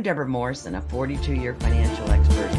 Debra Morrison, a 42-year financial expert.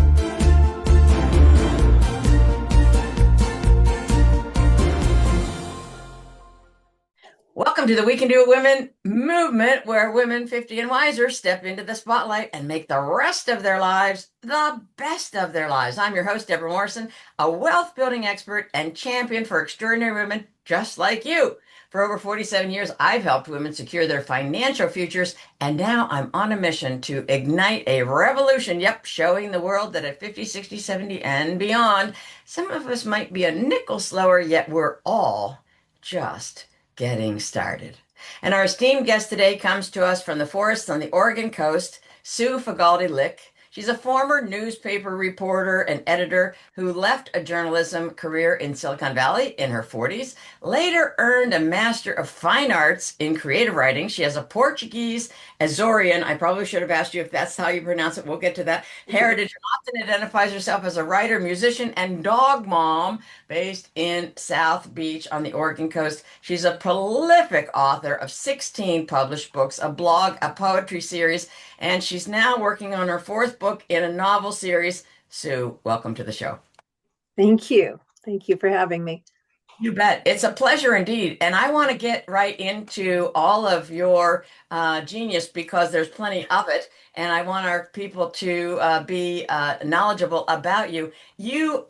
Welcome to the We Can Do It Women movement, where women 50 and wiser step into the spotlight and make the rest of their lives the best of their lives. I'm your host, Debra Morrison, a wealth building expert and champion for extraordinary women just like you. For over 47 years, I've helped women secure their financial futures, and now I'm on a mission to ignite a revolution. Yep, showing the world that at 50, 60, 70, and beyond, some of us might be a nickel slower, yet we're all just getting started. And our esteemed guest today comes to us from the forests on the Oregon coast, Sue Fagalde Lick. She's a former newspaper reporter and editor who left a journalism career in Silicon Valley in her 40s, later earned a Master of Fine Arts in creative writing. She has a Portuguese, Azorean, I probably should have asked you if that's how you pronounce it, we'll get to that, heritage, and often identifies herself as a writer, musician, and dog mom based in South Beach on the Oregon coast. She's a prolific author of 16 published books, a blog, a poetry series, and she's now working on her fourth book in a novel series. Sue, welcome to the show. Thank you. Thank you for having me. You bet. It's a pleasure indeed. And I want to get right into all of your genius because there's plenty of it. And I want our people to be knowledgeable about you. You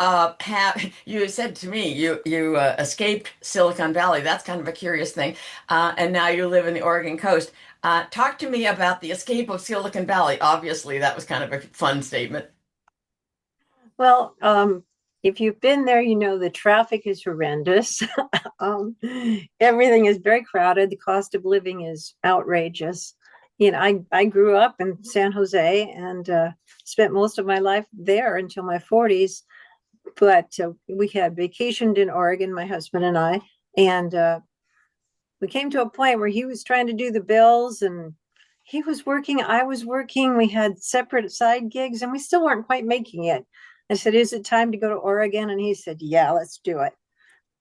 said to me, you escaped Silicon Valley. That's kind of a curious thing. And now you live in the Oregon coast. Talk to me about the escape of Silicon Valley. Obviously, that was kind of a fun statement. Well, if you've been there, you know the traffic is horrendous. Everything is very crowded. The cost of living is outrageous. You know, I grew up in San Jose and spent most of my life there until my 40s. But we had vacationed in Oregon, my husband and I, and we came to a point where he was trying to do the bills and he was working, I was working. We had separate side gigs and we still weren't quite making it. I said, is it time to go to Oregon? And he said, yeah, let's do it.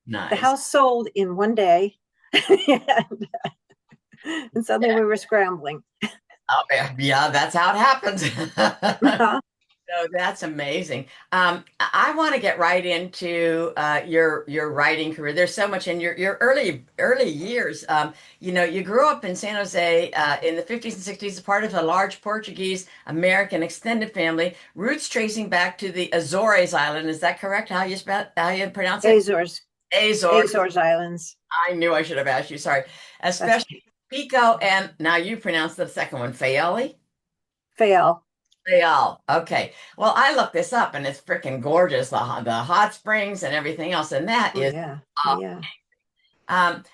Nice. The house sold in one day. And suddenly we were scrambling. Oh, yeah, that's how it happens. So that's amazing. I want to get right into your writing career. There's so much in your early years. You grew up in San Jose in the 50s and 60s, part of a large Portuguese American extended family, roots tracing back to the Azores Island. Is that correct? How you pronounce it? Azores. Azores Islands. I knew I should have asked you. Sorry. Especially Pico, and now you pronounce the second one, Fayale? Fayal. Real. Okay. Well, I looked this up and it's freaking gorgeous. The hot springs and everything else. And that is, Yeah. Yeah.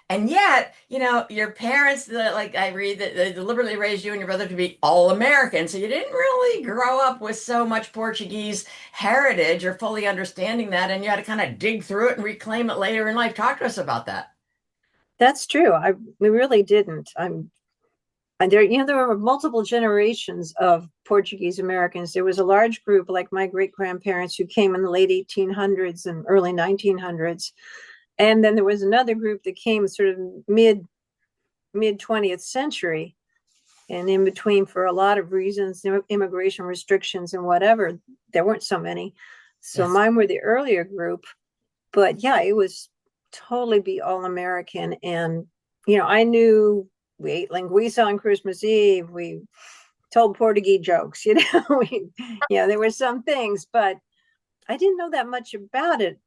and yet, your parents, like I read that they deliberately raised you and your brother to be all American. So you didn't really grow up with so much Portuguese heritage or fully understanding that. And you had to kind of dig through it and reclaim it later in life. Talk to us about that. That's true. We really didn't. And there were multiple generations of Portuguese Americans. There was a large group, like my great grandparents, who came in the late 1800s and early 1900s, and then there was another group that came sort of mid 20th century, and in between, for a lot of reasons, immigration restrictions and whatever, there weren't so many. So Yes. Mine were the earlier group, but yeah, it was totally be all American, and I knew. We ate linguiça on Christmas Eve. We told Portuguese jokes, there were some things, but I didn't know that much about it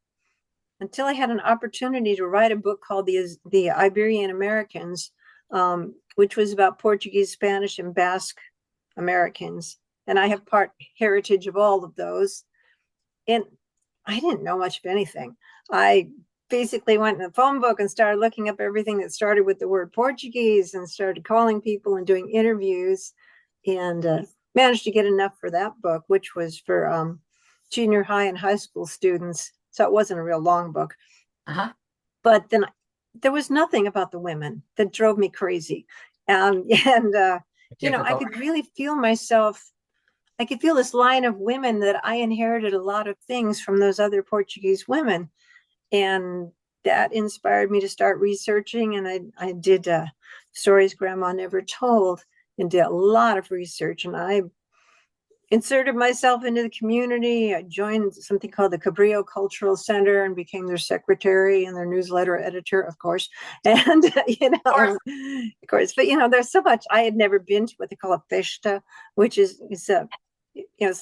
until I had an opportunity to write a book called The Iberian Americans, which was about Portuguese, Spanish, and Basque Americans. And I have part heritage of all of those. And I didn't know much of anything. I basically went in the phone book and started looking up everything that started with the word Portuguese and started calling people and doing interviews, and managed to get enough for that book, which was for junior high and high school students. So it wasn't a real long book. Uh-huh. But then there was nothing about the women that drove me crazy. I could really feel myself. I could feel this line of women that I inherited a lot of things from those other Portuguese women. And that inspired me to start researching. And I did Stories Grandma Never Told and did a lot of research. And I inserted myself into the community. I joined something called the Cabrillo Cultural Center and became their secretary and their newsletter editor, of course. And, of course, but, there's so much. I had never been to what they call a festa, which is it's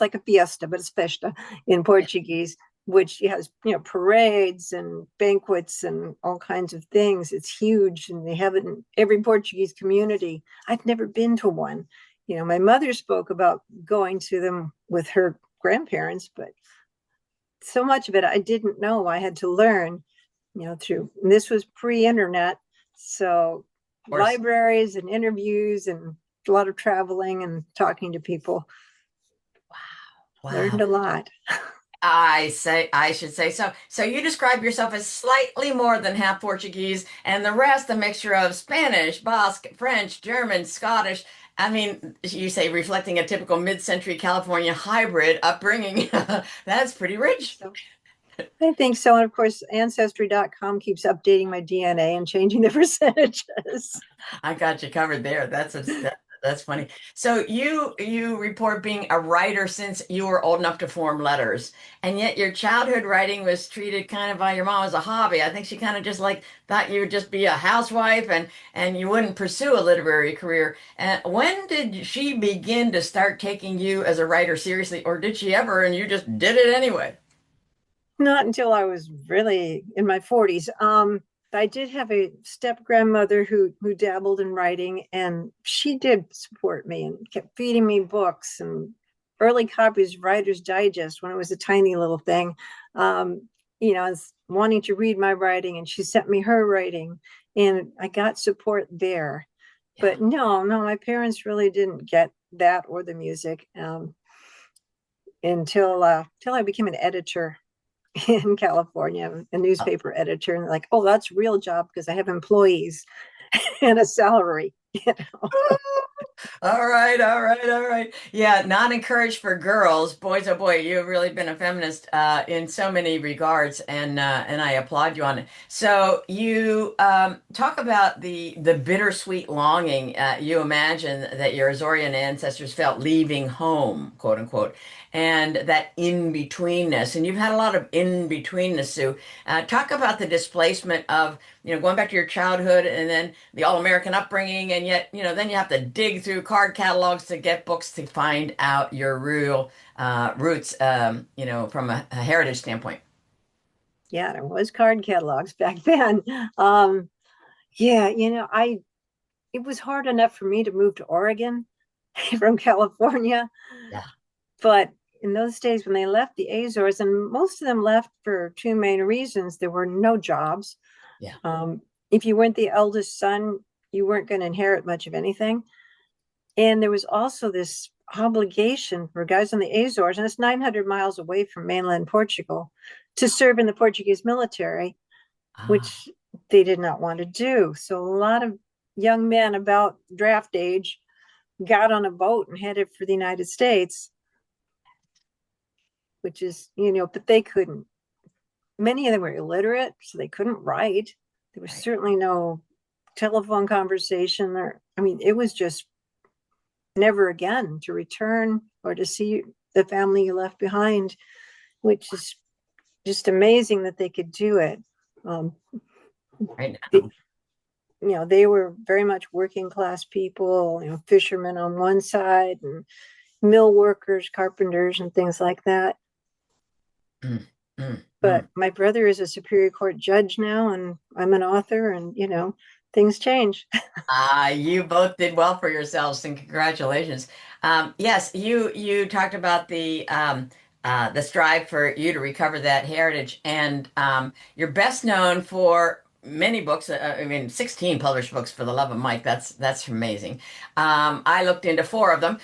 like a fiesta, but it's festa in Portuguese, which has, parades and banquets and all kinds of things. It's huge, and they have it in every Portuguese community. I've never been to one. My mother spoke about going to them with her grandparents, but so much of it I didn't know. I had to learn, through, and this was pre-internet. So Of course. libraries and interviews and a lot of traveling and talking to people. Wow. Learned a lot. I should say so. So you describe yourself as slightly more than half Portuguese, and the rest a mixture of Spanish, Basque, French, German, Scottish. I mean, you say reflecting a typical mid-century California hybrid upbringing. That's pretty rich. So I think so. And of course, ancestry.com keeps updating my DNA and changing the percentages. I got you covered there. That's funny. So you report being a writer since you were old enough to form letters, and yet your childhood writing was treated kind of by your mom as a hobby. I think she kind of just like thought you would just be a housewife and you wouldn't pursue a literary career. And when did she begin to start taking you as a writer seriously, or did she ever and you just did it anyway? Not until I was really in my 40s. I did have a step grandmother who dabbled in writing, and she did support me and kept feeding me books and early copies of Writer's Digest when it was a tiny little thing. I was wanting to read my writing, and she sent me her writing, and I got support there. Yeah. But no, my parents really didn't get that or the music until I became an editor in California, a newspaper editor, and like, oh, that's a real job because I have employees and a salary. All right, all right, all right. Yeah, not encouraged for girls. Boys, oh boy, you've really been a feminist in so many regards, and I applaud you on it. So you talk about the bittersweet longing you imagine that your Azorean ancestors felt leaving home, quote unquote, and that in-betweenness. And you've had a lot of in-betweenness, Sue. Talk about the displacement of, going back to your childhood and then the all-American upbringing, and yet, then you have to dig through card catalogs to get books to find out your real roots, from a heritage standpoint. Yeah, there was card catalogs back then. Um, yeah, I it was hard enough for me to move to Oregon from California, Yeah, but in those days when they left the Azores, and most of them left for two main reasons, there were no jobs. yeah. Um, if you weren't the eldest son, you weren't going to inherit much of anything. And there was also this obligation for guys on the Azores, and it's 900 miles away from mainland Portugal, to serve in the Portuguese military, Ah, which they did not want to do. So a lot of young men about draft age got on a boat and headed for the United States, which is, but they couldn't. Many of them were illiterate, so they couldn't write. There was right. certainly no telephone conversation there. I mean, it was just never again to return or to see the family you left behind, which is just amazing that they could do it. Um, Right the, now. they were very much working class people, fishermen on one side and mill workers, carpenters, and things like that. Mm, mm, But mm. my brother is a Superior Court judge now, and I'm an author, and things change. You both did well for yourselves, and congratulations. Yes, you talked about the strive for you to recover that heritage, and you're best known for many books. I mean, 16 published books for the love of Mike. That's amazing. I looked into four of them.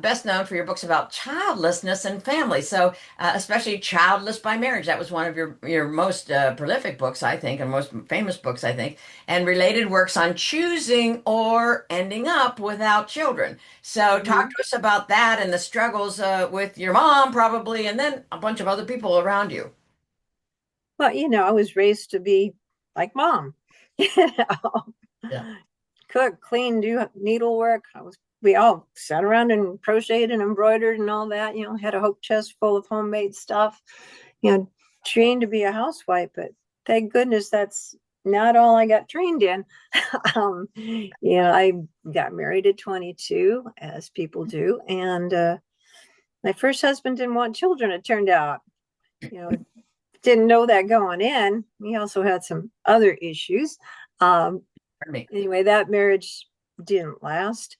Best known for your books about childlessness and family. So, especially Childless by Marriage. That was one of your most prolific books, I think, and most famous books, I think, and related works on choosing or ending up without children. So, talk Mhm. to us about that and the struggles with your mom, probably, and then a bunch of other people around you. Well, I was raised to be like mom, you know, Yeah. cook, clean, do needlework. I was we all sat around and crocheted and embroidered and all that, had a hope chest full of homemade stuff, trained to be a housewife, but thank goodness that's not all I got trained in. I got married at 22, as people do. And my first husband didn't want children, it turned out. Didn't know that going in. He also had some other issues. Anyway, that marriage didn't last,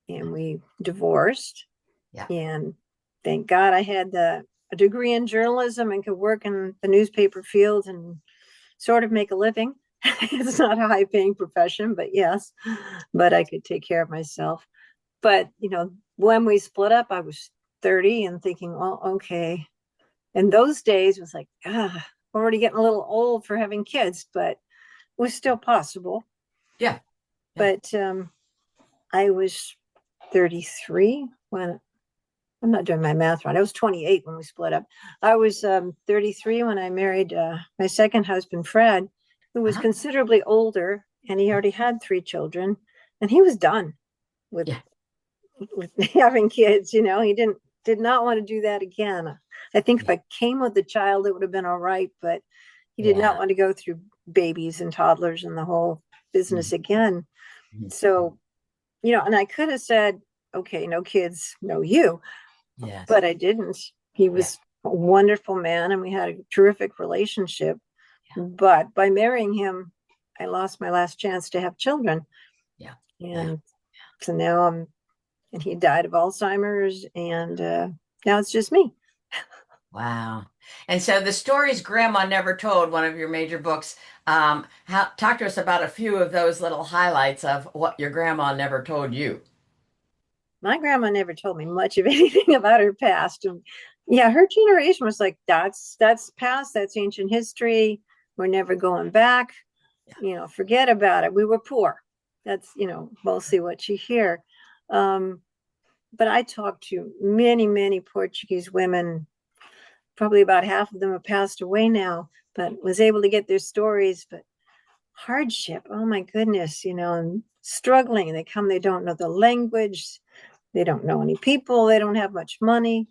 and we divorced. Yeah. And thank God I had a degree in journalism and could work in the newspaper field and sort of make a living. It's not a high paying profession, but yes, but I could take care of myself. But, when we split up, I was 30 and thinking, well, okay. And those days it was like, already getting a little old for having kids, but it was still possible. Yeah. But I was 33 when, I'm not doing my math right. I was 28 when we split up. I was 33 when I married my second husband, Fred, who was considerably older, and he already had 3 children, and he was done with having kids. He did not want to do that again. I think if I came with a child, it would have been all right, but he did not want to go through babies and toddlers and the whole business again. So, and I could have said, okay, no kids, no you. Yes. But I didn't. He was a wonderful man, and we had a terrific relationship. But by marrying him, I lost my last chance to have children. And so now and he died of Alzheimer's, and now it's just me. Wow. And so the stories Grandma Never Told, one of your major books, talk to us about a few of those little highlights of what your grandma never told you. My grandma never told me much of anything about her past. And her generation was like, that's past, that's ancient history. We're never going back. Forget about it. We were poor. That's, mostly what you hear. But I talked to many, many Portuguese women. Probably about half of them have passed away now, but was able to get their stories. But hardship, oh my goodness, and struggling. They don't know the language. They don't know any people. They don't have much money,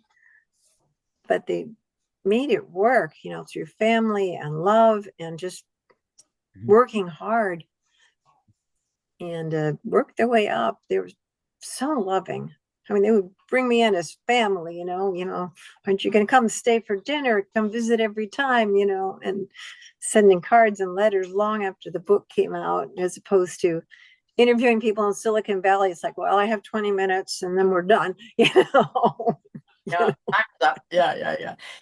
but they made it work, through family and love and just working hard, and worked their way up. They were so loving. I mean, they would bring me in as family, aren't you going to come stay for dinner, come visit every time, and sending cards and letters long after the book came out, as opposed to interviewing people in Silicon Valley. It's like, well, I have 20 minutes and then we're done. Yeah.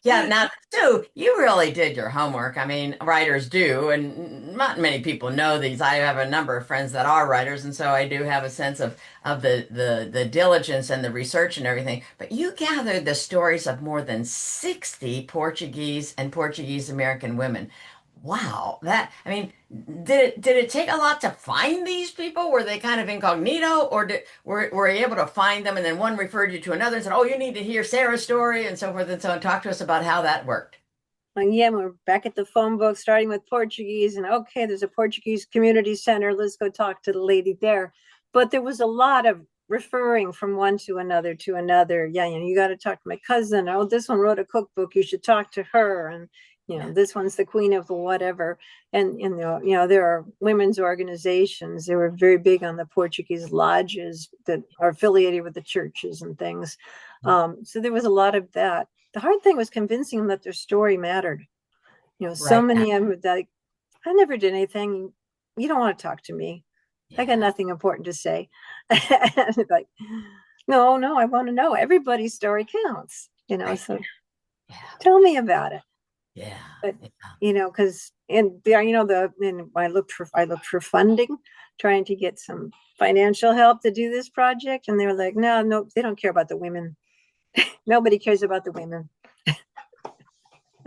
Now, Sue, you really did your homework. I mean, writers do, and not many people know these. I have a number of friends that are writers, and so I do have a sense of the diligence and the research and everything. But you gathered the stories of more than 60 Portuguese and Portuguese American women. Wow, did it take a lot to find these people? Were they kind of incognito, or were you able to find them and then one referred you to another and said, "Oh, you need to hear Sarah's story," and so forth and so on? Talk to us about how that worked. And we're back at the phone book, starting with Portuguese, and okay, there's a Portuguese community center. Let's go talk to the lady there. But there was a lot of referring from one to another to another. You got to talk to my cousin. Oh, this one wrote a cookbook. You should talk to her. And this one's the queen of the whatever. And there are women's organizations. They were very big on the Portuguese lodges that are affiliated with the churches and things. So there was a lot of that. The hard thing was convincing them that their story mattered. So many of them, like, I never did anything. You don't want to talk to me. I got nothing important to say. Like, no, I want to know. Everybody's story counts, so tell me about it. But because I looked for funding, trying to get some financial help to do this project, and they were like, no, they don't care about the women. Nobody cares about the women.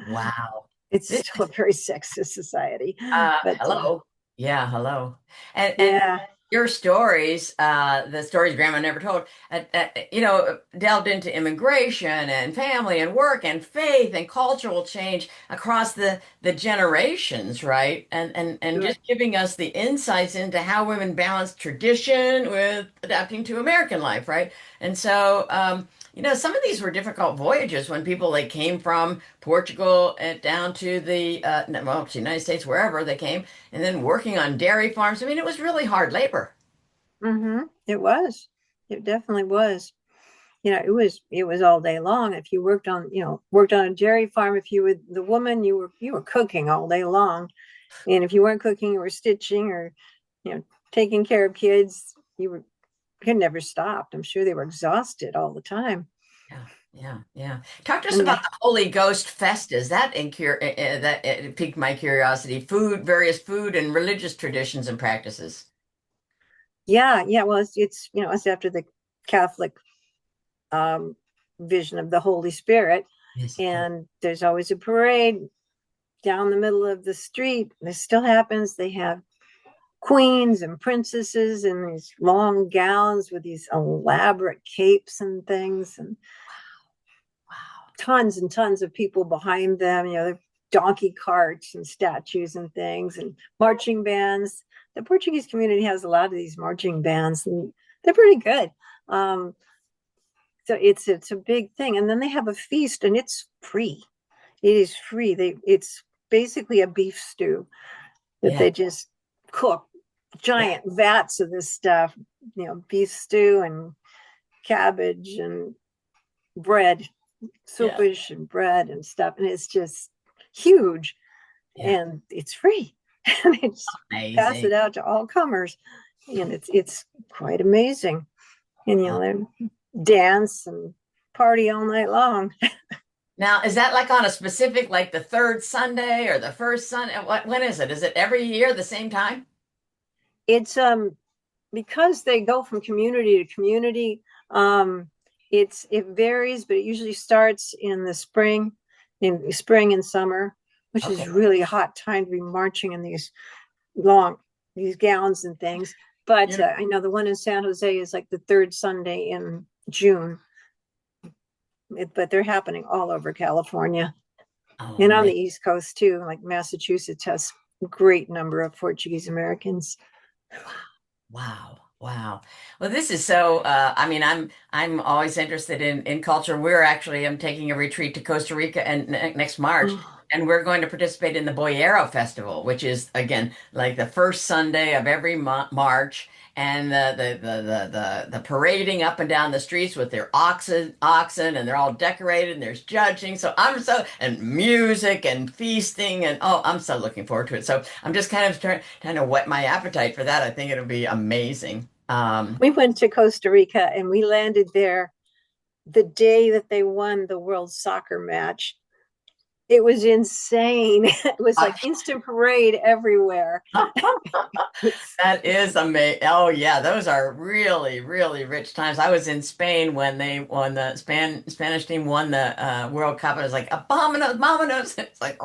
Wow. It's still a very sexist society. Hello. Hello. And your stories, the stories Grandma never told, delved into immigration and family and work and faith and cultural change across the generations, right? And Sure. just giving us the insights into how women balance tradition with adapting to American life, right? And so, some of these were difficult voyages when people like came from Portugal and down to to the United States, wherever they came, and then working on dairy farms. I mean, it was really hard labor. It was. It definitely was. It was all day long. If you worked on a dairy farm, if you were the woman, you were cooking all day long. And if you weren't cooking, you were stitching or, you know, taking care of kids. You never stopped. I'm sure they were exhausted all the time. Yeah, yeah, yeah. Talk to us And about the Holy Ghost Festas. That piqued my curiosity. Various food and religious traditions and practices. yeah, yeah. Well, it's after the Catholic um, vision of the Holy Spirit, Yes. and there's always a parade down the middle of the street. This still happens. They have queens and princesses in these long gowns with these elaborate capes and things, and Wow. tons and tons of people behind them. Donkey carts and statues and things, and marching bands. The Portuguese community has a lot of these marching bands, and they're pretty good. Um, so it's a big thing, and then they have a feast, and it's free. It is free. It's basically a beef stew that Yeah, they just cook yeah, giant vats of this stuff, beef stew and cabbage and bread, yeah. soupish and bread and stuff. And it's just huge, Yeah. and it's free. And it's pass it Amazing. out to all comers. And it's quite amazing. And they dance and party all night long. Now, is that like on a specific, like the third Sunday or the first Sunday? When is it? Is it every year the same time? It's because they go from community to community. Um, it varies, but it usually starts in spring and summer, which is Okay. really a hot time to be marching in long these gowns and things. But You I know the one in San Jose is like the third Sunday in June. But they're happening all over California Oh, and on the man. East Coast too. Like Massachusetts has a great number of Portuguese Americans. Wow. Wow. Well, this is so I mean, I'm always interested in culture. I'm taking a retreat to Costa Rica and next March, Oh, and we're going to participate in the Boyero Festival, which is again like the first Sunday of every March, and the parading up and down the streets with their oxen, and they're all decorated, and there's judging. And music and feasting, and oh, I'm so looking forward to it. So I'm just kind of trying to whet my appetite for that. I think it'll be amazing. we went to Costa Rica and we landed there the day that they won the World Soccer match. It was insane. It was like instant parade everywhere. That is amazing. Oh yeah, those are really, really rich times. I was in Spain when they won Spanish team won the World Cup. And it was like abominos, mominos. It's like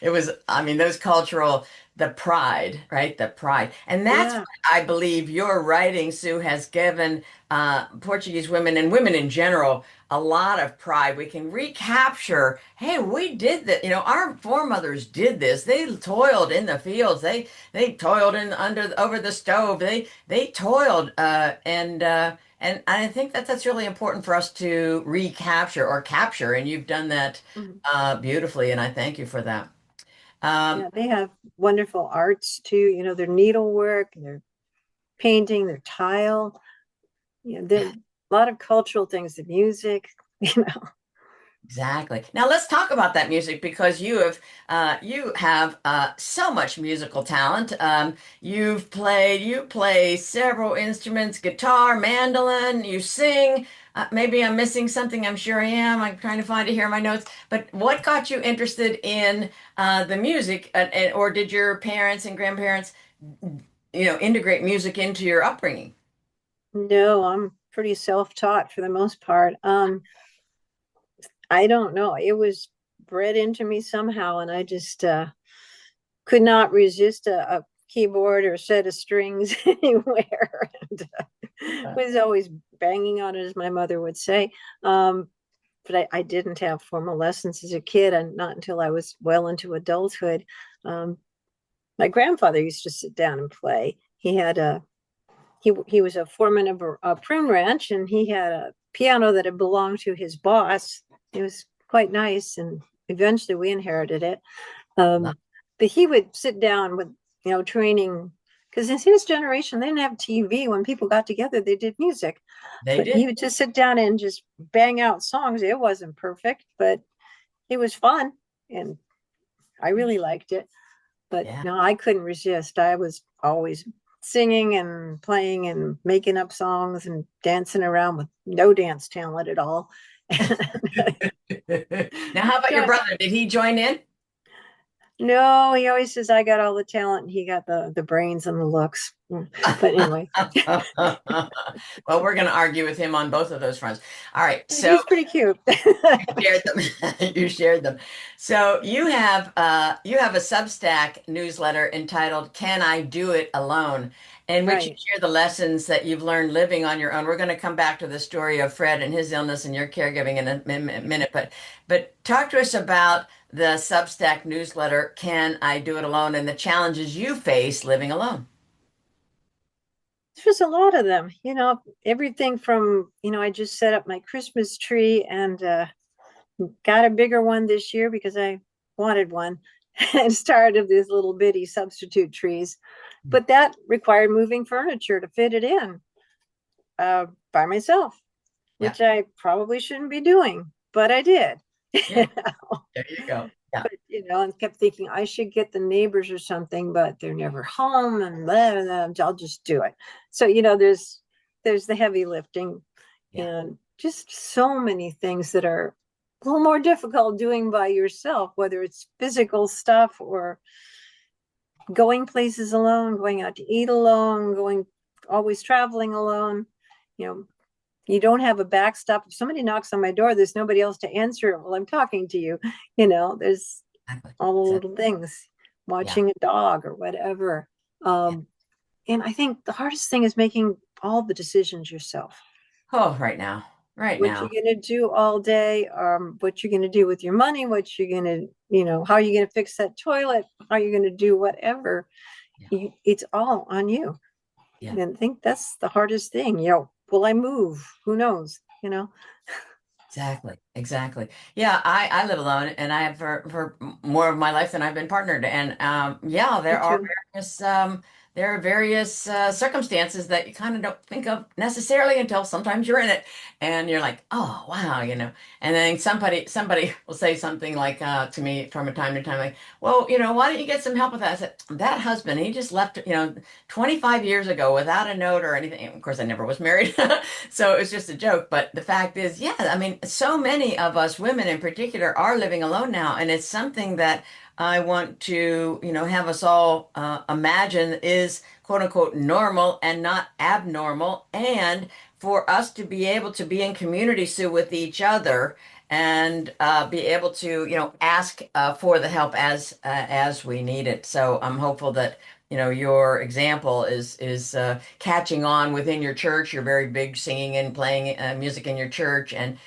it was. I mean, those cultural the pride, right? The pride, and that's Yeah. what I believe your writing, Sue, has given Portuguese women and women in general a lot of pride. We can recapture. Hey, we did that. Our foremothers did this. They toiled in the fields. They toiled in over the stove. They toiled, and I think that's really important for us to recapture or capture, and you've done that Mhm. beautifully, and I thank you for that. Um, Yeah, they have wonderful arts too. Their needlework, their painting, their tile. There a lot of cultural things, the music, you know. Exactly. Now let's talk about that music because you have so much musical talent. You play several instruments, guitar, mandolin, you sing. Maybe I'm missing something. I'm sure I am. I'm trying to find it here in my notes. But what got you interested in the music, or did your parents and grandparents, integrate music into your upbringing? No, I'm pretty self-taught for the most part. I don't know. It was bred into me somehow, and I just could not resist a keyboard or set of strings anywhere. And was always banging on it, as my mother would say. But I didn't have formal lessons as a kid, and not until I was well into adulthood. Um, my grandfather used to sit down and play. He was a foreman of a prune ranch, and he had a piano that had belonged to his boss. It was quite nice, and eventually we inherited it. But he would sit down with, training, because in his generation, they didn't have TV. When people got together, they did music. They But he did. would just sit down and just bang out songs. It wasn't perfect, but it was fun, and I really liked it. But Yeah. no, I couldn't resist. I was always singing and playing and making up songs and dancing around with no dance talent at all. Now, how about your brother? Did he join in? No, he always says I got all the talent and he got the brains and the looks. But anyway, Well, we're going to argue with him on both of those fronts. All right. So he's pretty cute. shared them. You shared them. So you have a Substack newsletter entitled "Can I Do It Alone?" in which you Right. share the lessons that you've learned living on your own. We're going to come back to the story of Fred and his illness and your caregiving in a minute, but talk to us about the Substack newsletter "Can I Do It Alone?" and the challenges you face living alone. There's a lot of them, everything from, I just set up my Christmas tree and got a bigger one this year because I wanted one and started these little bitty substitute trees. But that required moving furniture to fit it in by myself, Yeah. which I probably shouldn't be doing, but I did. Yeah. There you go. Yeah. But and kept thinking I should get the neighbors or something, but they're never home, and blah, blah, blah, I'll just do it. So there's the heavy lifting, Yeah. and just so many things that are a little more difficult doing by yourself, whether it's physical stuff or going places alone, going out to eat alone, going always traveling alone. You know, you don't have a backstop. If somebody knocks on my door, there's nobody else to answer it while I'm talking to you. There's Exactly. all the Exactly. little things, Yeah. watching a dog or whatever. Yeah. And I think the hardest thing is making all the decisions yourself. Oh, right now. Right What you're now. going to do all day, what you're going to do with your money, what you're going to, how you're going to fix that toilet, how you're going to do whatever. Yeah. It's all on you. Yeah. And I think that's the hardest thing. Will I move? Who knows? Exactly. Exactly. Yeah, I live alone and I have for more of my life than I've been partnered. And yeah, Me too. there are various circumstances that you kind of don't think of necessarily until sometimes you're in it and you're like, oh wow, And then somebody will say something like to me from time to time, like, well, why don't you get some help with that? I said, that husband, he just left, 25 years ago without a note or anything. Of course, I never was married. So it was just a joke. But the fact is, yeah, I mean, so many of us women in particular are living alone now. And it's something that I want to, have us all imagine is quote unquote normal and not abnormal. And for us to be able to be in community, Sue, with each other and be able to, ask for the help as we need it. So I'm hopeful that your example is catching on within your church. You're very big singing and playing music in your church and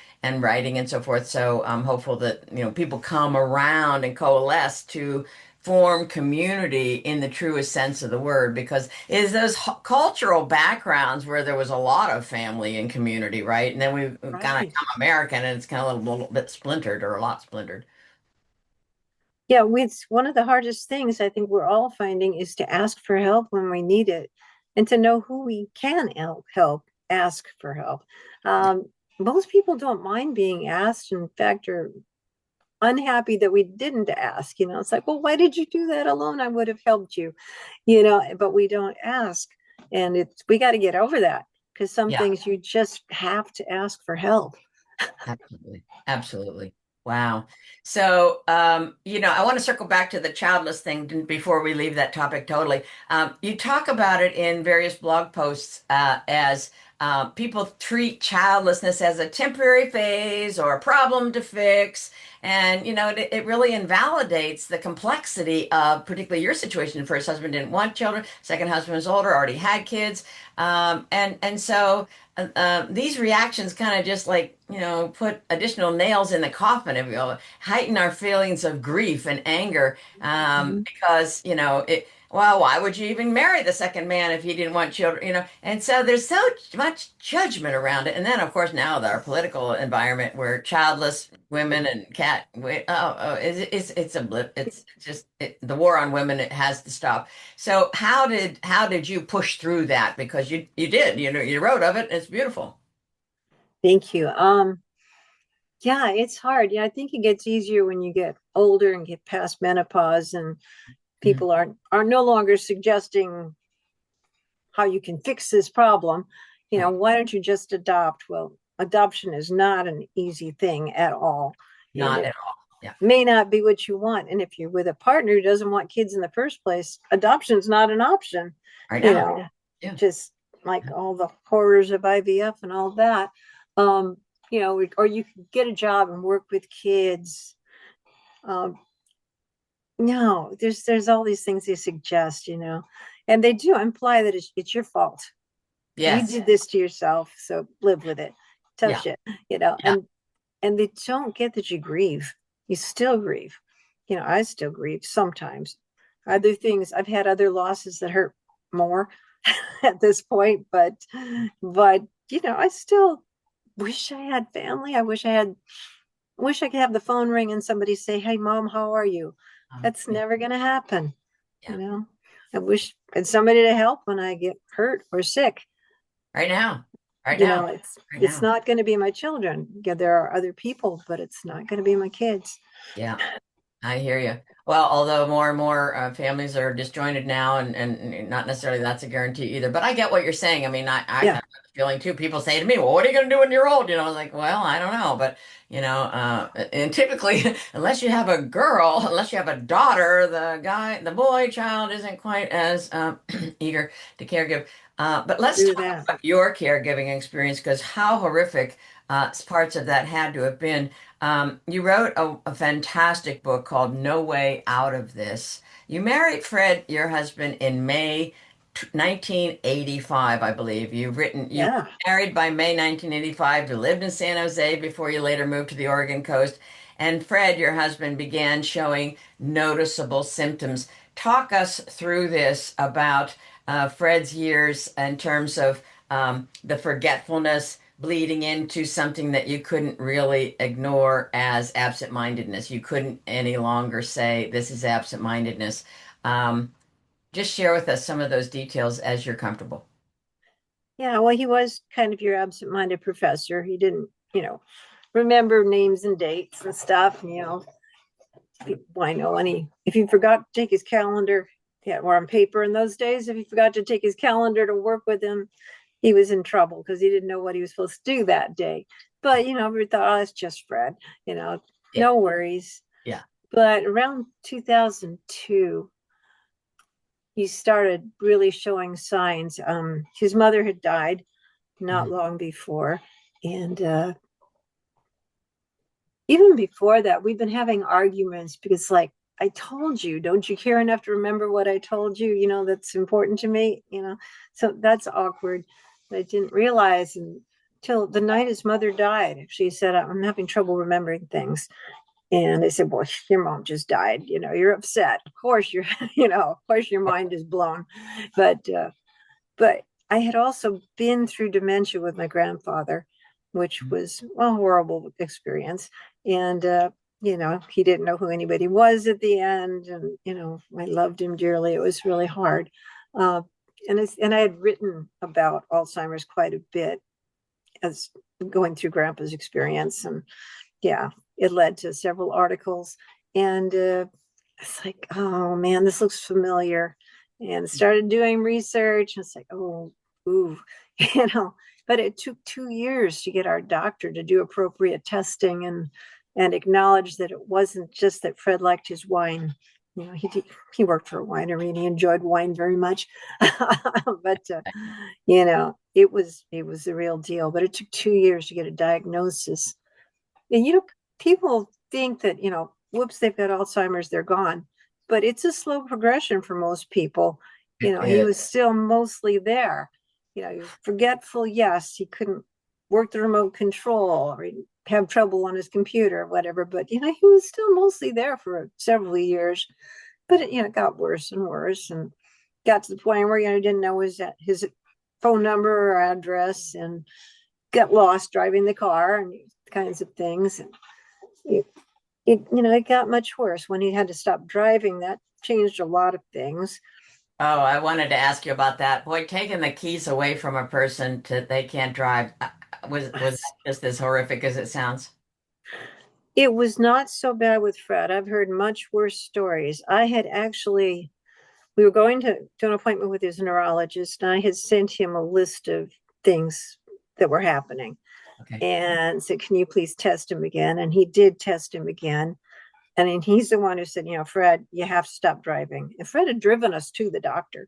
writing and so forth. So I'm hopeful that people come around and coalesce to form community in the truest sense of the word, because it is those cultural backgrounds where there was a lot of family and community, right? And then we kind of Right. come American and it's kind of a little bit splintered or a lot splintered. Yeah, it's one of the hardest things I think we're all finding is to ask for help when we need it and to know who we can help ask for help. Most people don't mind being asked. In fact, are unhappy that we didn't ask. It's like, well, why did you do that alone? I would have helped you, but we don't ask. And we got to get over that, because some Yeah. things you just have to ask for help. Absolutely. Absolutely. Wow. So, I want to circle back to the childless thing before we leave that topic totally. You talk about it in various blog posts as People treat childlessness as a temporary phase or a problem to fix. And, it really invalidates the complexity of particularly your situation. The first husband didn't want children. Second husband was older, already had kids. And so these reactions kind of just like, put additional nails in the coffin, if you will, heighten our feelings of grief and anger Mhm. because, well, why would you even marry the second man if he didn't want children, And so there's so much judgment around it. And then, of course, now our political environment where childless women and it's a blip. It's just the war on women. It has to stop. So how did you push through that? Because you did, you wrote of it. And it's beautiful. Thank you. Yeah, it's hard. Yeah, I think it gets easier when you get older and get past menopause, and Mhm. people are no longer suggesting how you can fix this problem. Right. Why don't you just adopt? Well, adoption is not an easy thing at all, and Not it at all. Yeah. may not be what you want. And if you're with a partner who doesn't want kids in the first place, adoption's not an option. Right You now. know, Yeah. just like all the horrors of IVF and all that. Um, or you can get a job and work with kids. Um, no, there's all these things they suggest, and they do imply that it's your fault. You Yes. did this to yourself, so live with it. Tough Yeah. shit, Yeah. and they don't get that you grieve. You still grieve. I still grieve sometimes. Other things, I've had other losses that hurt more at this point, but I still wish I had family. I wish I could have the phone ring and somebody say, "Hey, mom, how are you?" That's Yeah. never going to happen. Yeah. I wish I had somebody to help when I get hurt or sick. Right now. Right you now. know it's Right it's now. not going to be my children. Yeah, there are other people, but it's not going to be my kids. Yeah. I hear you. Well, although more and more families are disjointed now, and not necessarily that's a guarantee either. But I get what you're saying. I mean, I kind Yeah, of have the feeling too. People say to me, "Well, what are you going to do when you're old?" I was like, "Well, I don't know." But and typically, unless you have a girl, unless you have a daughter, the boy child isn't quite as eager to caregive. But let's through talk that. about your caregiving experience because how horrific parts of that had to have been. You wrote a fantastic book called No Way Out of This. You married Fred, your husband, in May 1985, I believe. You were Yeah. married by May 1985. You lived in San Jose before you later moved to the Oregon coast. And Fred, your husband, began showing noticeable symptoms. Talk us through this about Fred's years in terms of the forgetfulness bleeding into something that you couldn't really ignore as absent-mindedness. You couldn't any longer say, this is absent-mindedness. Um, just share with us some of those details as you're comfortable. Yeah, well, he was kind of your absent-minded professor. He didn't, remember names and dates and stuff. I know if he forgot to take his calendar, yeah, or on paper in those days, if he forgot to take his calendar to work with him, he was in trouble because he didn't know what he was supposed to do that day. But we thought, oh, it's just Fred, Yeah, no worries. yeah. But around 2002, he started really showing signs. His mother had died not Mhm. long before, and even before that, we've been having arguments because, like, I told you, don't you care enough to remember what I told you? That's important to me, So that's awkward. But I didn't realize until the night his mother died. She said, I'm having trouble remembering things. And I said, well, your mom just died. You're upset. Of course of course your mind is blown. But I had also been through dementia with my grandfather, which was a horrible experience. And, he didn't know who anybody was at the end. And, I loved him dearly. It was really hard. Uh, and I had written about Alzheimer's quite a bit as going through grandpa's experience. And yeah, it led to several articles. And it's like, oh man, this looks familiar. And started doing research. And it's like, oh, ooh, you know. But it took 2 years to get our doctor to do appropriate testing and acknowledge that it wasn't just that Fred liked his wine. he worked for a winery and he enjoyed wine very much. But it was the real deal. But it took 2 years to get a diagnosis. And people think that, whoops, they've got Alzheimer's, they're gone. But it's a slow progression for most people. It He is. was still mostly there. He was forgetful, yes. He couldn't work the remote control or he'd have trouble on his computer or whatever. But, he was still mostly there for several years. But it got worse and worse and got to the point where, he didn't know his phone number or address and got lost driving the car and kinds of things. And it got much worse when he had to stop driving. That changed a lot of things. Oh, I wanted to ask you about that. Boy, taking the keys away from a person to they can't drive was that just as horrific as it sounds? It was not so bad with Fred. I've heard much worse stories. We were going to an appointment with his neurologist, and I had sent him a list of things that were happening Okay. and said, can you please test him again? And he did test him again. And then he's the one who said, Fred, you have to stop driving. And Fred had driven us to the doctor.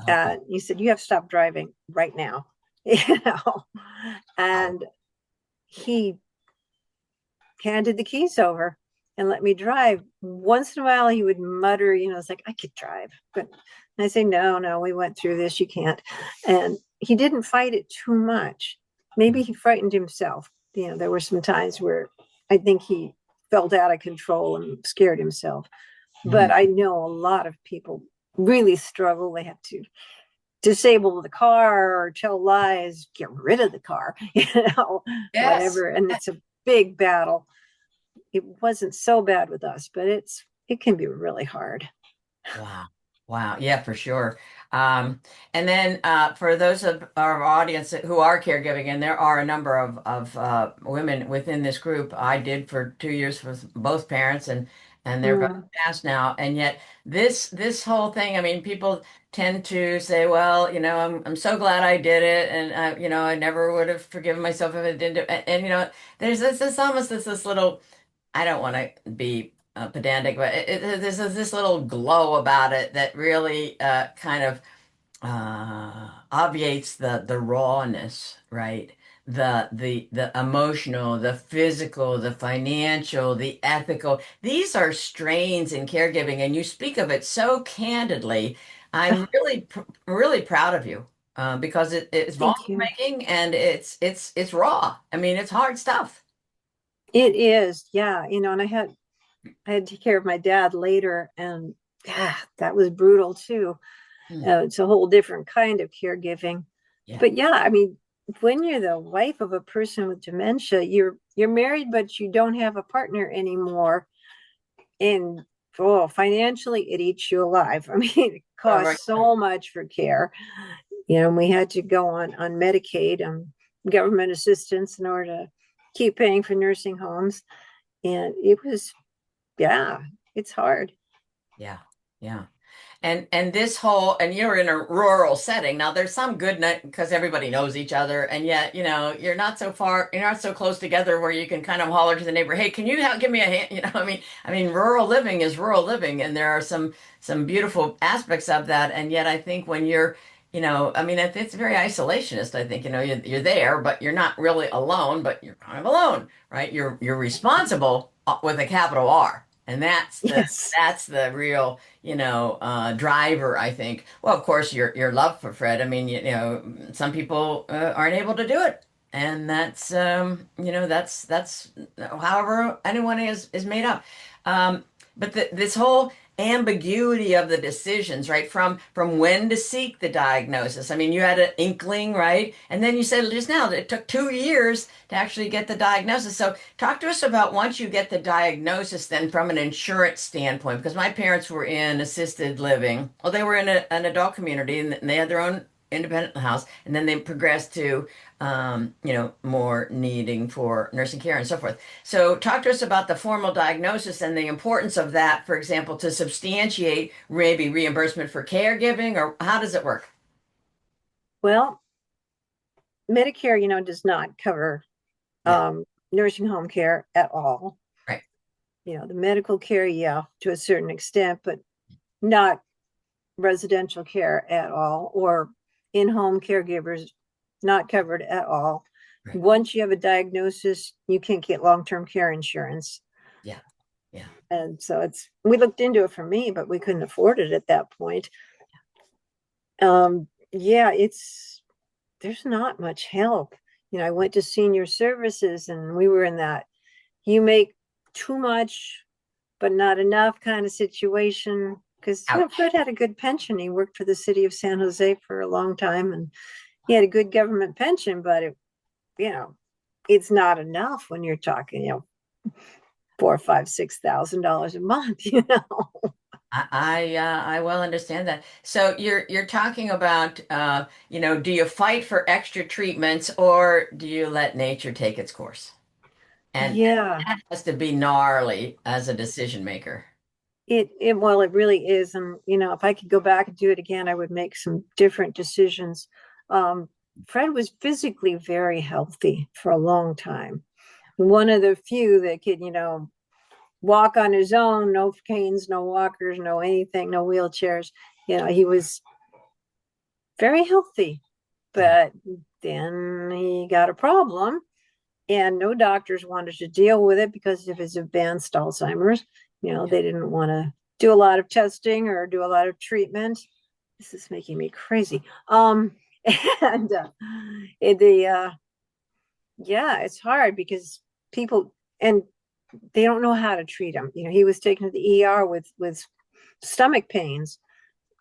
Okay. He said, you have to stop driving right now. Wow. And he handed the keys over and let me drive. Once in a while, he would mutter, it's like, I could drive. But I say, no, we went through this. You can't. And he didn't fight it too much. Maybe he frightened himself. There were some times where I think he felt out of control and scared himself. Mhm. But I know a lot of people really struggle. They have to disable the car or tell lies, get rid of the car, Yes. whatever. And it's a big battle. It wasn't so bad with us, but it can be really hard. Wow. Wow. Yeah, for sure. Um, and then for those of our audience who are caregiving, and there are a number of women within this group, I did for 2 years with both parents, and they're both Mm, passed now. And yet this whole thing, I mean, people tend to say, well, I'm so glad I did it, and I never would have forgiven myself if I didn't do it. And there's this almost this little. I don't want to be pedantic, but there's this little glow about it that really kind of obviates the rawness, right? The emotional, the physical, the financial, the ethical. These are strains in caregiving, and you speak of it so candidly. I'm really proud of you because it's thank vulnerable you. making and it's raw. I mean, it's hard stuff. It is, yeah. And I had to take care of my dad later, and yeah, that was brutal too. Hmm. It's a whole different kind of caregiving. Yeah. But yeah, I mean, when you're the wife of a person with dementia, you're married, but you don't have a partner anymore. And financially, it eats you alive. I mean, it All right. costs so much for care. And we had to go on Medicaid, government assistance in order to keep paying for nursing homes. And yeah, it's hard. Yeah. Yeah. And this whole and you're in a rural setting. Now there's some good because everybody knows each other, and yet you're not so close together where you can kind of holler to the neighbor, "Hey, can you help give me a hand?" I mean, rural living is rural living, and there are some beautiful aspects of that. And yet I think when I mean, it's very isolationist. I think you're there, but you're not really alone, but you're kind of alone, right? You're responsible with a capital R, and that's the Yes. that's the real driver, I think. Well, of course, your love for Fred. I mean, some people aren't able to do it, and that's however anyone is made up. But this whole ambiguity of the decisions, right? From when to seek the diagnosis. I mean, you had an inkling, right? And then you said just now that it took 2 years to actually get the diagnosis. So talk to us about once you get the diagnosis, then from an insurance standpoint, because my parents were in assisted living. Well, they were in an adult community and they had their own independent house, and then they progressed to more needing for nursing care and so forth. So talk to us about the formal diagnosis and the importance of that, for example, to substantiate maybe reimbursement for caregiving, or how does it work? Well, Medicare, does not cover Yeah, nursing home care at all. right. The medical care, yeah, to a certain extent, but not residential care at all, or in-home caregivers not covered at all. Right. Once you have a diagnosis, you can't get long-term care insurance. Yeah. Yeah. And so we looked into it for me, but we couldn't afford it at that point. Yeah, there's not much help. I went to senior services and we were in that you make too much but not enough kind of situation. Because Fred Ouch. had a good pension. He worked for the city of San Jose for a long time, and he had a good government pension, but you know, it's not enough when you're talking, four, five, $6,000 a month. I well understand that. So you're talking about do you fight for extra treatments or do you let nature take its course? And Yeah, that has to be gnarly as a decision maker. it really is. And if I could go back and do it again, I would make some different decisions. Um, Fred was physically very healthy for a long time. One of the few that could, walk on his own, no canes, no walkers, no anything, no wheelchairs. He was very healthy, Yeah. but then he got a problem, and no doctors wanted to deal with it because of his advanced Alzheimer's. Yeah. They didn't want to do a lot of testing or do a lot of treatment. This is making me crazy. And the yeah, it's hard because people and they don't know how to treat him. He was taken to the ER with stomach pains,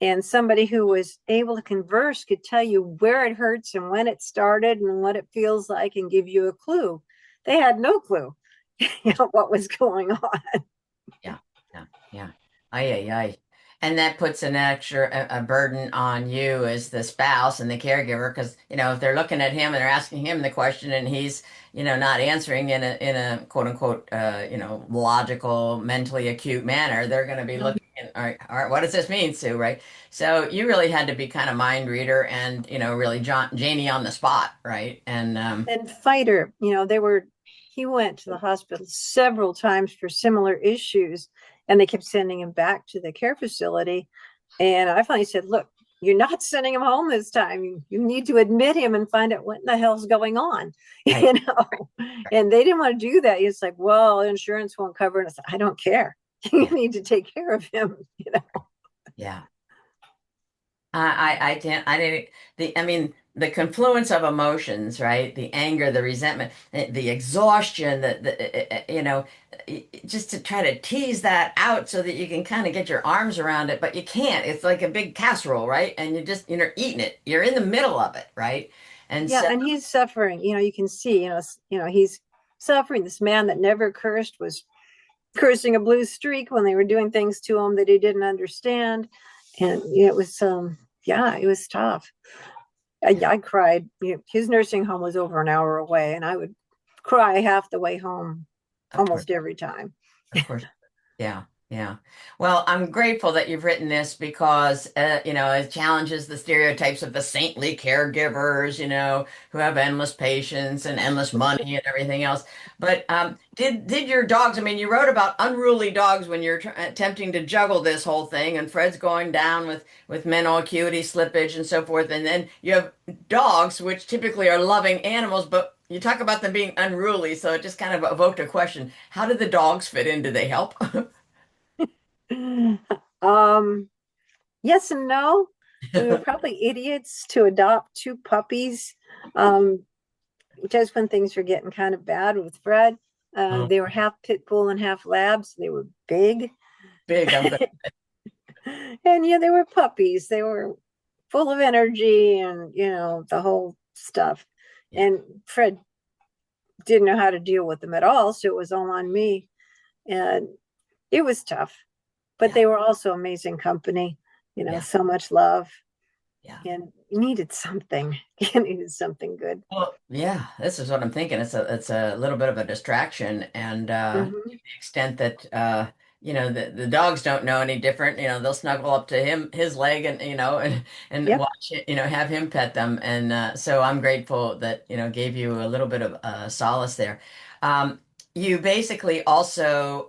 and somebody who was able to converse could tell you where it hurts and when it started and what it feels like and give you a clue. They had no clue, what was going on. Yeah, yeah, yeah. Aye, aye, aye. And that puts an extra a burden on you as the spouse and the caregiver, because if they're looking at him and they're asking him the question and he's not answering in a quote unquote logical, mentally acute manner, they're going to be looking. All right, what does this mean, Sue? Right? So you really had to be kind of mind reader and really Janie on the spot, right? And And fighter, he went to the hospital several times for similar issues, and they kept sending him back to the care facility. And I finally said, look, you're not sending him home this time. You need to admit him and find out what the hell's going on. right, And they didn't want to do that. It's like, well, insurance won't cover it. I said, I don't care. You yeah, need to take care of him. yeah. I can't, I didn't, I mean, the confluence of emotions, right? The anger, the resentment, the exhaustion, just to try to tease that out so that you can kind of get your arms around it, but you can't. It's like a big casserole, right? And you're eating it. You're in the middle of it, right? And Yeah, so, and he's suffering. You can see, he's suffering. This man that never cursed was cursing a blue streak when they were doing things to him that he didn't understand. And it was yeah, it was tough. yeah, I cried. His nursing home was over an hour away, and I would cry half the way home of course, almost every time. of course. Yeah, yeah. Well, I'm grateful that you've written this because, it challenges the stereotypes of the saintly caregivers, who have endless patience and endless money and everything else. But did your dogs? I mean, you wrote about unruly dogs when you're attempting to juggle this whole thing, and Fred's going down with mental acuity slippage and so forth, and then you have dogs, which typically are loving animals, but you talk about them being unruly, so it just kind of evoked a question. How did the dogs fit in? Do they help? um, yes and no. We were probably idiots to adopt two puppies. Um, just when things were getting kind of bad with Fred. Oh, They were half pit bull and half labs. They were big. big, I'm good. And yeah, they were puppies. They were full of energy and, the whole stuff. Yeah, And Fred didn't know how to deal with them at all. So it was all on me. And it was tough. But yeah, they were also amazing company, yeah, so much love. yeah. And you needed something. You needed something good. Well, yeah, this is what I'm thinking. It's a little bit of a distraction, and to Mm-hmm. the extent that the dogs don't know any different. They'll snuggle up to his leg, and and Yep. watch it. Have him pet them, and so I'm grateful that gave you a little bit of solace there. Um, you basically also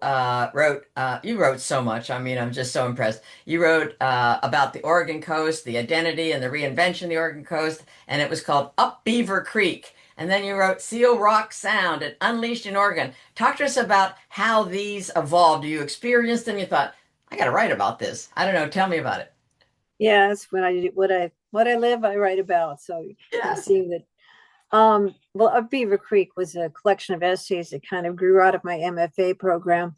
wrote, you wrote so much. I mean, I'm just so impressed. You wrote about the Oregon coast, the identity and the reinvention of the Oregon coast, and it was called Up Beaver Creek. And then you wrote Seal Rock Sound and Unleashed in Oregon. Talk to us about how these evolved. You experienced them, you thought, I got to write about this. I don't know. Tell me about it. Yes, when I what I live, I write about. So you Yes. see that. Well, Up Beaver Creek was a collection of essays that kind of grew out of my MFA program,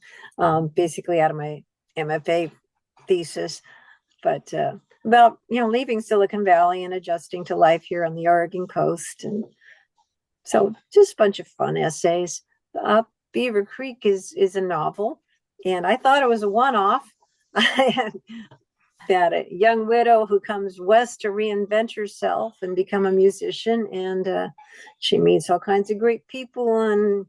basically out of my MFA thesis, but about leaving Silicon Valley and adjusting to life here on the Oregon coast, and so just a bunch of fun essays. Up Beaver Creek is a novel, and I thought it was a one-off. That a young widow who comes west to reinvent herself and become a musician, and she meets all kinds of great people, and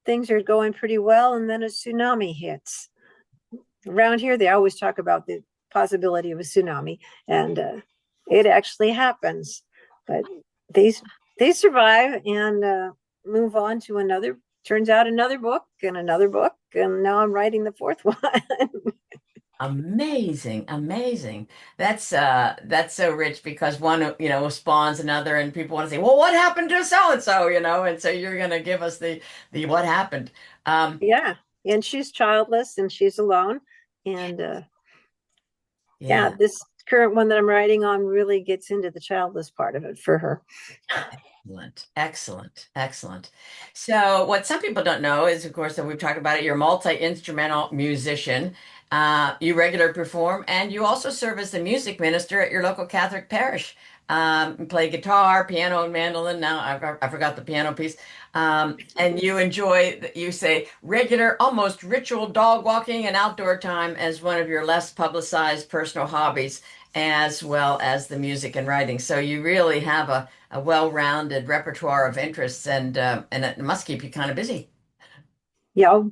things are going pretty well, and then a tsunami hits. Around here they always talk about the possibility of a tsunami, and it actually happens, but they they survive and move on to another, turns out, another book and another book, and now I'm writing the fourth one. Amazing, amazing. That's so rich because one, spawns another and people want to say, well, what happened to so and so, and so you're gonna give us the what happened. Um, Yeah, and she's childless and she's alone, and yeah, yeah, this current one that I'm writing on really gets into the childless part of it for her. excellent, excellent, excellent. So what some people don't know is, of course, that we've talked about it, you're a multi-instrumental musician. You regularly perform, and you also serve as the music minister at your local Catholic parish. You play guitar, piano, and mandolin. Now I forgot the piano piece. And you enjoy, you say, regular, almost ritual dog walking and outdoor time as one of your less publicized personal hobbies, as well as the music and writing. So you really have a well-rounded repertoire of interests, and it must keep you kind of busy. Yeah,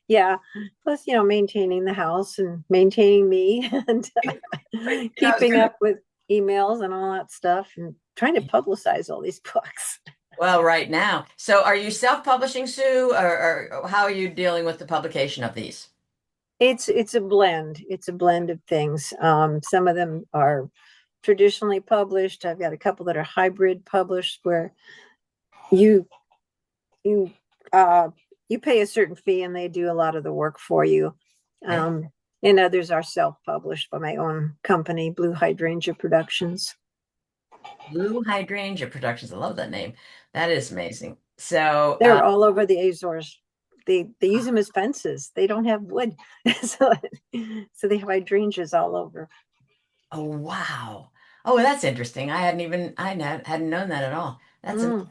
yeah. Plus, maintaining the house and maintaining me and I was keeping gonna. up with emails and all that stuff and trying to publicize all these books. Well, right now. So are you self-publishing, Sue, or how are you dealing with the publication of these? It's a blend. It's a blend of things. Some of them are traditionally published. I've got a couple that are hybrid published where you you uh you pay a certain fee and they do a lot of the work for you. Okay. Um, and others are self-published by my own company, Blue Hydrangea Productions. Blue Hydrangea Productions. I love that name. That is amazing. So, They're all over the Azores. They use them as fences. They don't have wood, so so they have hydrangeas all over. oh wow. Oh, that's interesting. I hadn't known that at all. That's Mm,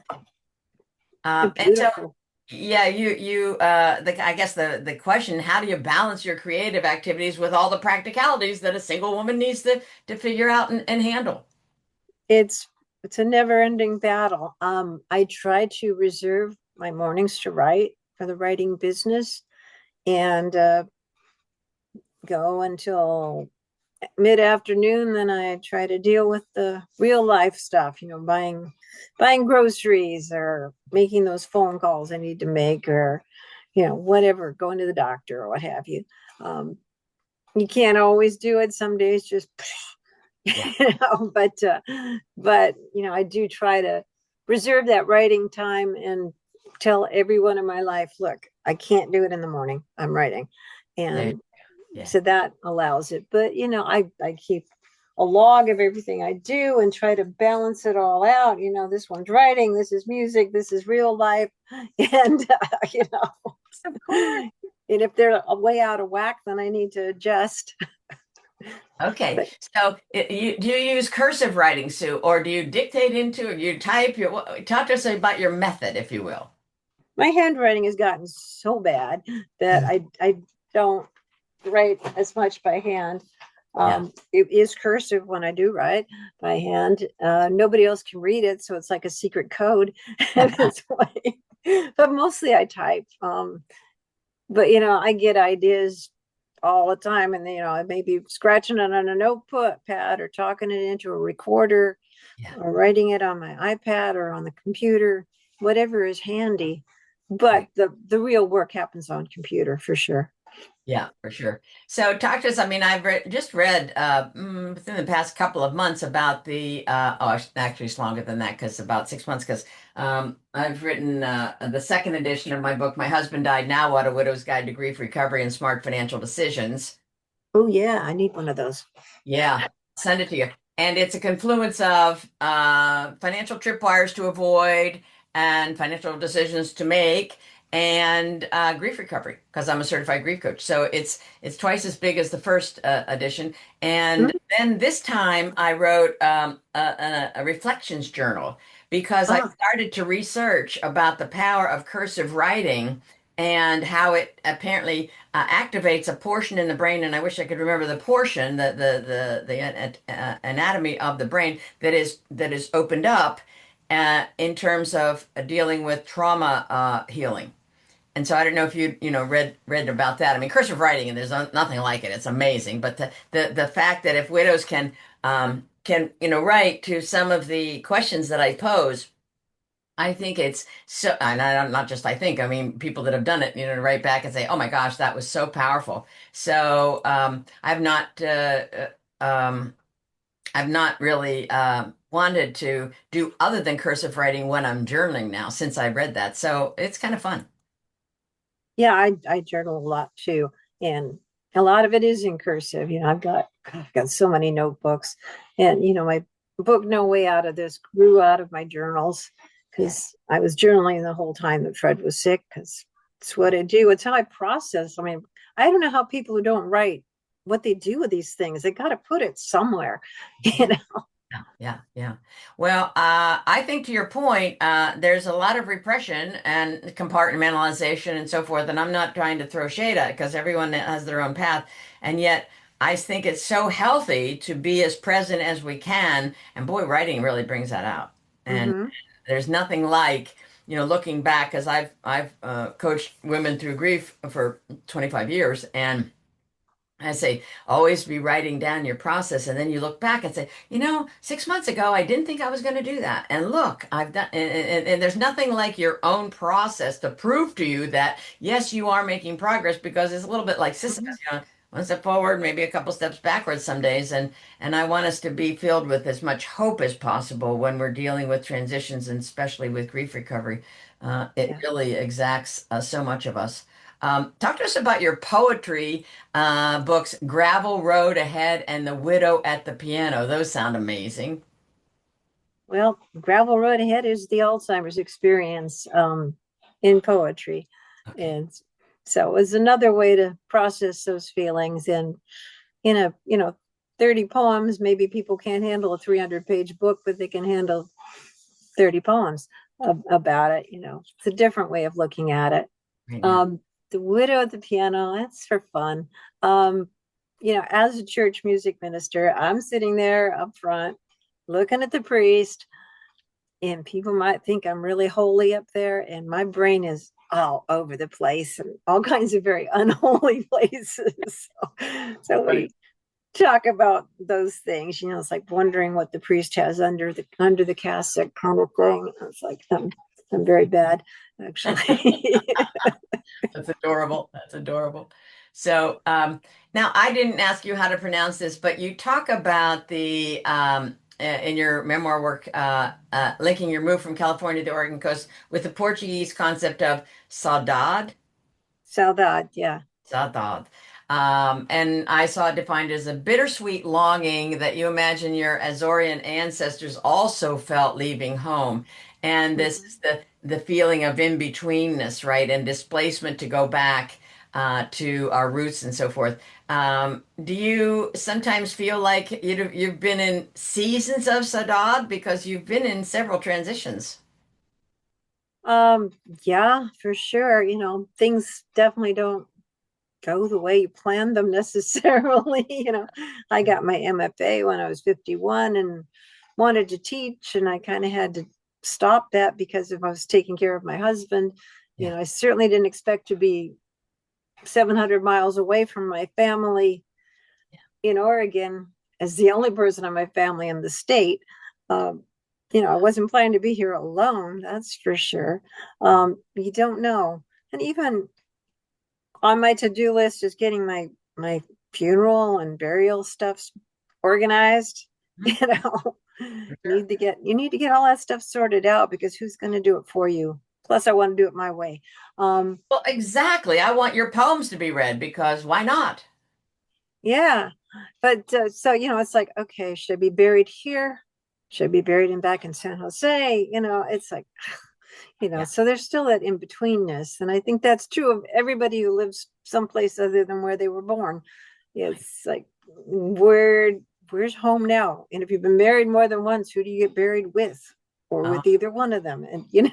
they're and so beautiful. yeah, I guess the question, how do you balance your creative activities with all the practicalities that a single woman needs to figure out and handle? It's it's a never-ending battle. I try to reserve my mornings to write for the writing business, and go until mid-afternoon. Then I try to deal with the real life stuff, buying groceries or making those phone calls I need to make, or whatever, going to the doctor or what have you. Um, you can't always do it. Some days just Yeah. but I do try to reserve that writing time and tell everyone in my life, look, I can't do it in the morning, I'm writing. There, And yeah. so that allows it. But I keep a log of everything I do and try to balance it all out. This one's writing, this is music, this is real life. And Of course. and if they're way out of whack, then I need to adjust. Okay. But So do you use cursive writing, Sue, or do you dictate into it? You type talk to us about your method, if you will. my handwriting has gotten so bad that I don't write as much by hand. Yeah. It is cursive when I do write by hand. Nobody else can read it, so it's like a secret code. But mostly I type. But I get ideas all the time, and I may be scratching it on a notepad or talking it into a recorder Yeah. or writing it on my iPad or on the computer, whatever is handy. but the real work happens on computer for sure. Yeah, for sure. So talk to us. I mean, just read within the past couple of months about actually it's longer than that because about 6 months because I've written the second edition of my book, My Husband Died Now, What a Widow's Guide to Grief Recovery and Smart Financial Decisions. Oh yeah, I need one of those. Yeah, send it to you. And it's a confluence of financial tripwires to avoid and financial decisions to make and grief recovery because I'm a certified grief coach. So it's twice as big as the first edition. And Mm. then this time I wrote a reflections journal because I Ah, started to research about the power of cursive writing and how it apparently activates a portion in the brain, and I wish I could remember the portion, the anatomy of the brain that is opened up in terms of dealing with trauma healing. And so I don't know if you read about that. I mean, cursive writing, and there's nothing like it. It's amazing. But the fact that if widows can write to some of the questions that I pose, I think it's so, and I'm not just I think, I mean, people that have done it, write back and say, "Oh my gosh, that was so powerful." So I've not really wanted to do other than cursive writing when I'm journaling now since I read that. So it's kind of fun. yeah, I journal a lot too, and a lot of it is in cursive. I've got so many notebooks, and my book No Way Out of This grew out of my journals Yeah. because I was journaling the whole time that Fred was sick because it's what I do. It's how I process. I mean, I don't know how people who don't write what they do with these things. They got to put it somewhere, you Yeah. know. Yeah, yeah, yeah. Well, I think to your point, there's a lot of repression and compartmentalization and so forth, and I'm not trying to throw shade at it because everyone has their own path, and yet I think it's so healthy to be as present as we can, and boy, writing really brings that out. And Mm-hmm. there's nothing like, looking back, because I've coached women through grief for 25 years, and I say, always be writing down your process. And then you look back and say, 6 months ago, I didn't think I was going to do that. And look, I've done, and there's nothing like your own process to prove to you that, yes, you are making progress because it's a little bit like Mm-hmm. Sisyphus, one step forward, maybe a couple steps backwards some days. And I want us to be filled with as much hope as possible when we're dealing with transitions and especially with grief recovery. It Yeah. really exacts so much of us. Talk to us about your poetry books, Gravel Road Ahead and The Widow at the Piano. Those sound amazing. Well, Gravel Road Ahead is the Alzheimer's experience in poetry. Okay. And so it was another way to process those feelings. And in 30 poems, maybe people can't handle a 300-page book, but they can handle 30 poems about it. It's a different way of looking at it. Right now. Um, the Widow at the Piano, that's for fun. Um, as a church music minister, I'm sitting there up front looking at the priest, and people might think I'm really holy up there, and my brain is all over the place and all kinds of very unholy places. So Funny. we talk about those things. It's like wondering what the priest has under the cassock kind of thing. It's like I'm very bad, actually. That's adorable. That's adorable. So now I didn't ask you how to pronounce this, but you talk about in your memoir work, linking your move from California to the Oregon coast with the Portuguese concept of saudade. Saudade, yeah. Saudade. And I saw it defined as a bittersweet longing that you imagine your Azorian ancestors also felt leaving home. And this Mhm. is the feeling of in-betweenness, right? And displacement to go back to our roots and so forth. Do you sometimes feel like you've been in seasons of Saudade because you've been in several transitions? Um, yeah, for sure. Things definitely don't go the way you planned them necessarily. I got my MFA when I was 51 and wanted to teach, and I kind of had to stop that because if I was taking care of my husband. Yeah. I certainly didn't expect to be 700 miles away from my family in Oregon as the only person in my family in the state. Um, I wasn't planning to be here alone, that's for sure. You don't know. And even on my to-do list is getting my funeral and burial stuff organized. Mhm. You know, Sure. you need to get all that stuff sorted out because who's going to do it for you? Plus, I want to do it my way. Um, Well, exactly. I want your poems to be read because why not? yeah, but so it's like, okay, should I be buried here? Should I be buried back in San Jose? It's like, Yeah. so there's still that in betweenness, and I think that's true of everybody who lives someplace other than where they were born. It's like, where's home now? And if you've been married more than once, who do you get buried with, or Oh, with either one of them? And isn't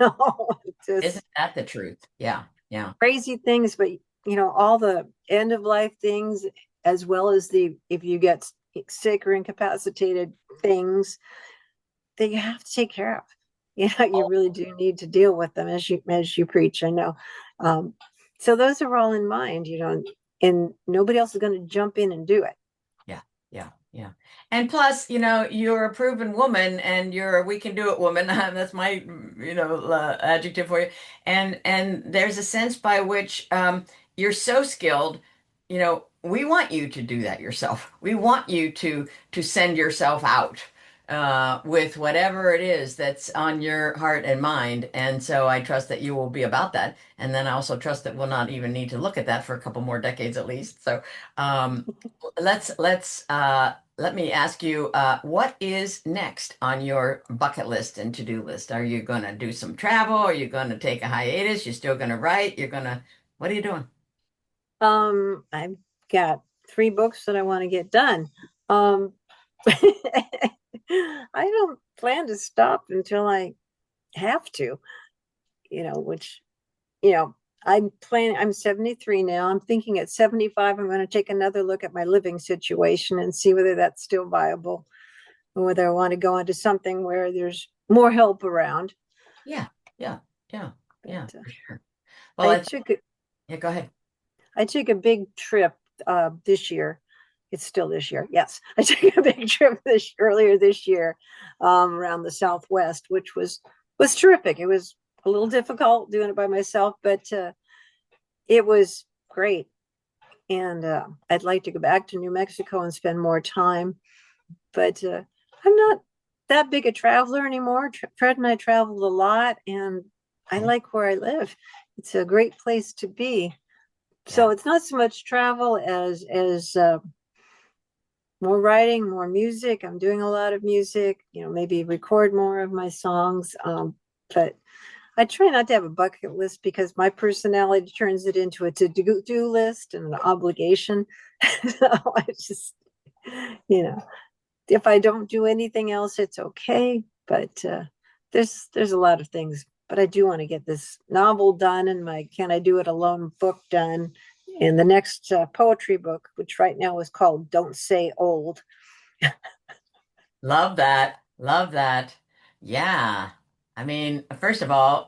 just that the truth? Yeah. Yeah. crazy things. But all the end of life things, as well as the if you get sick or incapacitated things that you have to take care of. You really do need to deal with them as you preach. I know. Um, so those are all in mind, and nobody else is going to jump in and do it. Yeah, yeah, yeah. And plus, you're a proven woman and you're a we can do it woman. That's my, adjective for you. And there's a sense by which you're so skilled, we want you to do that yourself. We want you to send yourself out with whatever it is that's on your heart and mind. And so I trust that you will be about that. And then I also trust that we'll not even need to look at that for a couple more decades at least. So um, let me ask you, what is next on your bucket list and to-do list? Are you going to do some travel? Are you going to take a hiatus? You're still going to write? What are you doing? I've got 3 books that I want to get done. Um, I don't plan to stop until I have to, which, you know, I'm 73 now. I'm thinking at 75, I'm going to take another look at my living situation and see whether that's still viable, or whether I want to go into something where there's more help around. Yeah, yeah, yeah, yeah, But for sure. Well, I I, took yeah, go ahead. I took a big trip this year. It's still this year. Yes, I took a big trip earlier this year, around the Southwest, which was terrific. It was a little difficult doing it by myself, but it was great. And I'd like to go back to New Mexico and spend more time. But I'm not that big a traveler anymore. Fred and I traveled a lot, and I Okay. like where I live. It's a great place to be. So Yeah. it's not so much travel as more writing, more music. I'm doing a lot of music. Maybe record more of my songs. But I try not to have a bucket list because my personality turns it into a to-do list and an obligation. So I just, you know, if I don't do anything else, it's okay. But there's a lot of things. But I do want to get this novel done and my Can I Do It Alone book done. And the next poetry book, which right now is called Don't Say Old. Love that. Love that. Yeah. I mean, first of all,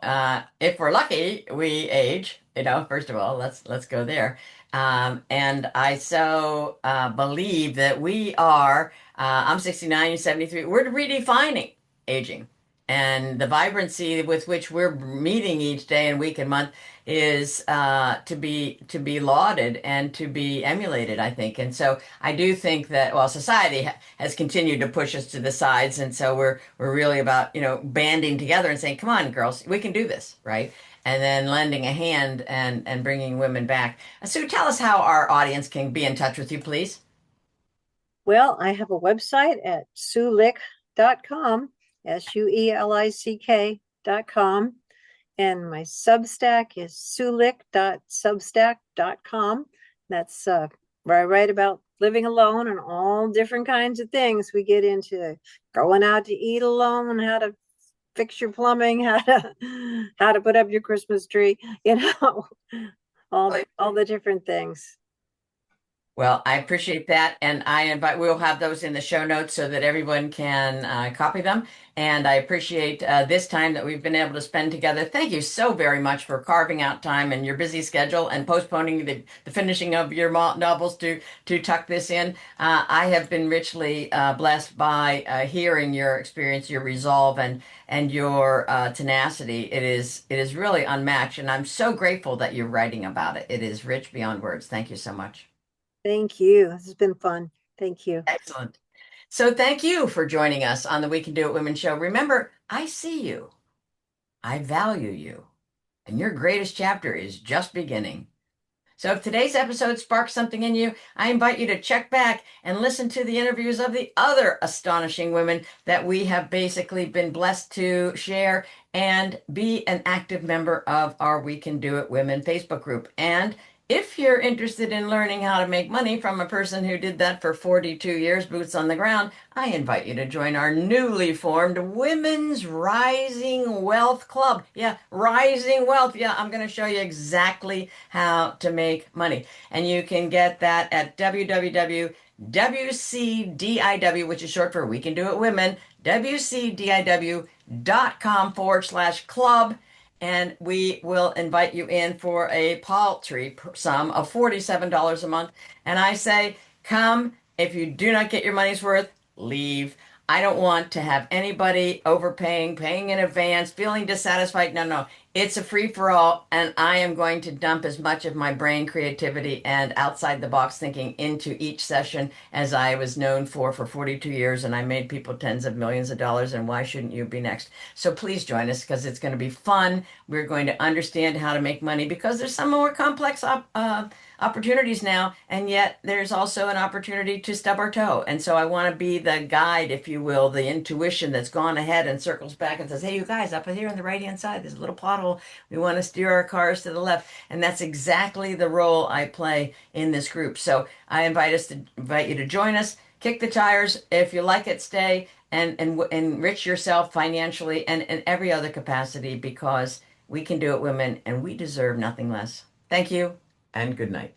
if we're lucky, we age, first of all, let's go there. And I so believe that we are, I'm 69, you're 73, we're redefining aging. And the vibrancy with which we're meeting each day and week and month is to be lauded and to be emulated, I think. And so I do think that, well, society has continued to push us to the sides, and so we're really about banding together and saying, "Come on, girls, we can do this," right? And then lending a hand and bringing women back. Sue, tell us how our audience can be in touch with you, please. Well, I have a website at suelick.com, suelick.com. And my Substack is suelick.substack.com. That's where I write about living alone and all different kinds of things. We get into going out to eat alone, how to fix your plumbing, how to put up your Christmas tree, all the different things. Well, I appreciate that. And we'll have those in the show notes so that everyone can copy them. And I appreciate this time that we've been able to spend together. Thank you so very much for carving out time in your busy schedule and postponing the finishing of your novels to tuck this in. I have been richly blessed by hearing your experience, your resolve, and your tenacity. It is really unmatched. And I'm so grateful that you're writing about it. It is rich beyond words. Thank you so much. Thank you. This has been fun. Thank you. Excellent. So thank you for joining us on the We Can Do It Women show. Remember, I see you, I value you, and your greatest chapter is just beginning. So if today's episode sparks something in you, I invite you to check back and listen to the interviews of the other astonishing women that we have basically been blessed to share and be an active member of our We Can Do It Women Facebook group. And if you're interested in learning how to make money from a person who did that for 42 years, boots on the ground, I invite you to join our newly formed Women's Rising Wealth Club. Yeah, Rising Wealth. Yeah, I'm going to show you exactly how to make money. And you can get that at www.wcdiw, which is short for We Can Do It Women, wcdiw.com/club. And we will invite you in for a paltry sum of $47 a month. And I say, come. If you do not get your money's worth, leave. I don't want to have anybody overpaying, paying in advance, feeling dissatisfied. No, no. It's a free for all, and I am going to dump as much of my brain creativity and outside the box thinking into each session as I was known for 42 years, and I made people tens of millions of dollars, and why shouldn't you be next? So please join us because it's going to be fun. We're going to understand how to make money because there's some more complex opportunities now, and yet there's also an opportunity to stub our toe. And so I want to be the guide, if you will, the intuition that's gone ahead and circles back and says, hey, you guys, up here on the right-hand side, there's a little pothole. We want to steer our cars to the left. And that's exactly the role I play in this group. So I invite you to join us, kick the tires. If you like it, stay and enrich yourself financially and in every other capacity because we can do it, women, and we deserve nothing less. Thank you and good night.